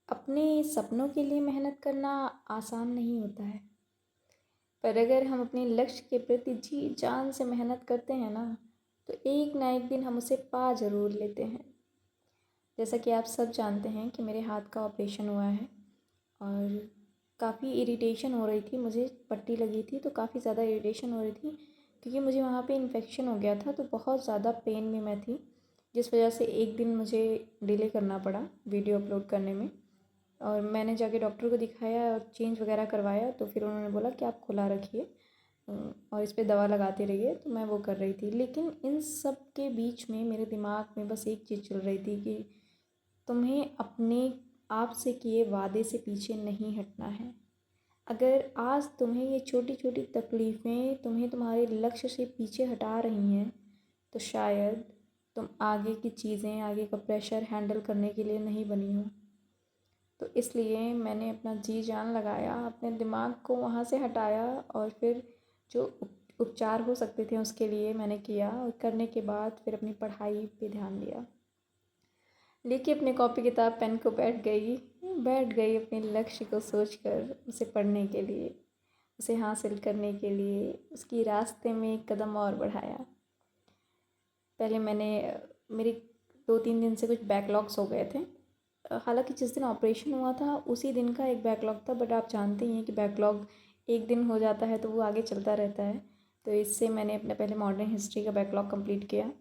अपने सपनों के लिए मेहनत करना आसान नहीं होता है, पर अगर हम अपने लक्ष्य के प्रति जी जान से मेहनत करते हैं ना, तो एक ना एक दिन हम उसे पा ज़रूर लेते हैं। जैसा कि आप सब जानते हैं कि मेरे हाथ का ऑपरेशन हुआ है और काफ़ी इरिटेशन हो रही थी, मुझे पट्टी लगी थी तो काफ़ी ज़्यादा इरिटेशन हो रही थी, क्योंकि मुझे वहाँ पे इन्फेक्शन हो गया था, तो बहुत ज़्यादा पेन में मैं थी, जिस वजह से एक दिन मुझे डिले करना पड़ा वीडियो अपलोड करने में। और मैंने जाके डॉक्टर को दिखाया और चेंज वगैरह करवाया, तो फिर उन्होंने बोला कि आप खुला रखिए और इस पे दवा लगाते रहिए, तो मैं वो कर रही थी। लेकिन इन सब के बीच में मेरे दिमाग में बस एक चीज़ चल रही थी कि तुम्हें अपने आप से किए वादे से पीछे नहीं हटना है। अगर आज तुम्हें ये छोटी छोटी तकलीफ़ें तुम्हें तुम्हारे लक्ष्य से पीछे हटा रही हैं, तो शायद तुम आगे की चीज़ें, आगे का प्रेशर हैंडल करने के लिए नहीं बनी हो। तो इसलिए मैंने अपना जी जान लगाया, अपने दिमाग को वहाँ से हटाया और फिर जो उपचार हो सकते थे उसके लिए मैंने किया, और करने के बाद फिर अपनी पढ़ाई पे ध्यान दिया। लेके अपने कॉपी किताब पेन को बैठ गई अपने लक्ष्य को सोचकर उसे पढ़ने के लिए, उसे हासिल करने के लिए उसकी रास्ते में एक कदम और बढ़ाया। पहले मैंने मेरे 2-3 दिन से कुछ बैकलॉग्स हो गए थे। हालांकि जिस दिन ऑपरेशन हुआ था उसी दिन का एक बैकलॉग था, बट आप जानते ही हैं कि बैकलॉग एक दिन हो जाता है तो वो आगे चलता रहता है। तो इससे मैंने अपने पहले मॉडर्न हिस्ट्री का बैकलॉग कंप्लीट किया,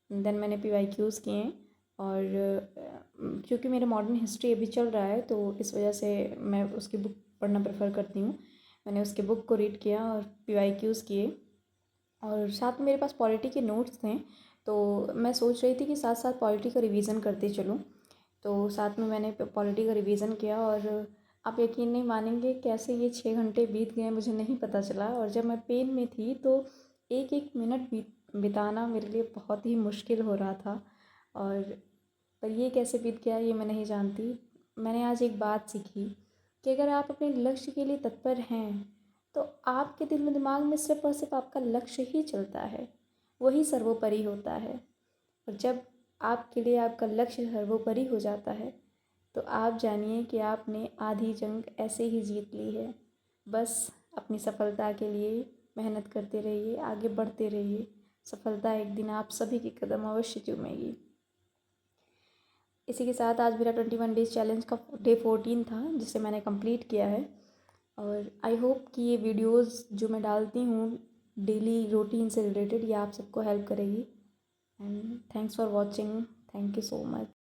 देन मैंने PYQs किए, और क्योंकि मेरा मॉडर्न हिस्ट्री अभी चल रहा है तो इस वजह से मैं उसकी बुक पढ़ना प्रेफर करती हूँ। मैंने उसके बुक को रीड किया और PYQs किए, और साथ में मेरे पास पॉलिटी के नोट्स थे, तो मैं सोच रही थी कि साथ साथ पॉलिटी का रिवीजन करती चलूँ। तो साथ में मैंने पॉलिटी का रिवीजन किया, और आप यकीन नहीं मानेंगे कैसे ये 6 घंटे बीत गए मुझे नहीं पता चला। और जब मैं पेन में थी तो एक एक मिनट बिताना मेरे लिए बहुत ही मुश्किल हो रहा था, और पर ये कैसे बीत गया ये मैं नहीं जानती। मैंने आज एक बात सीखी कि अगर आप अपने लक्ष्य के लिए तत्पर हैं, तो आपके दिल में दिमाग में सिर्फ और सिर्फ आपका लक्ष्य ही चलता है, वही सर्वोपरि होता है। और जब आपके लिए आपका लक्ष्य सर्वोपरि हो जाता है, तो आप जानिए कि आपने आधी जंग ऐसे ही जीत ली है। बस अपनी सफलता के लिए मेहनत करते रहिए, आगे बढ़ते रहिए, सफलता एक दिन आप सभी के कदम अवश्य चूमेगी। इसी के साथ आज मेरा 21 डेज़ चैलेंज का डे 14 था, जिसे मैंने कंप्लीट किया है। और आई होप कि ये वीडियोस जो मैं डालती हूँ डेली रूटीन से रिलेटेड, ये आप सबको हेल्प करेगी। And thanks for watching, thank you so much.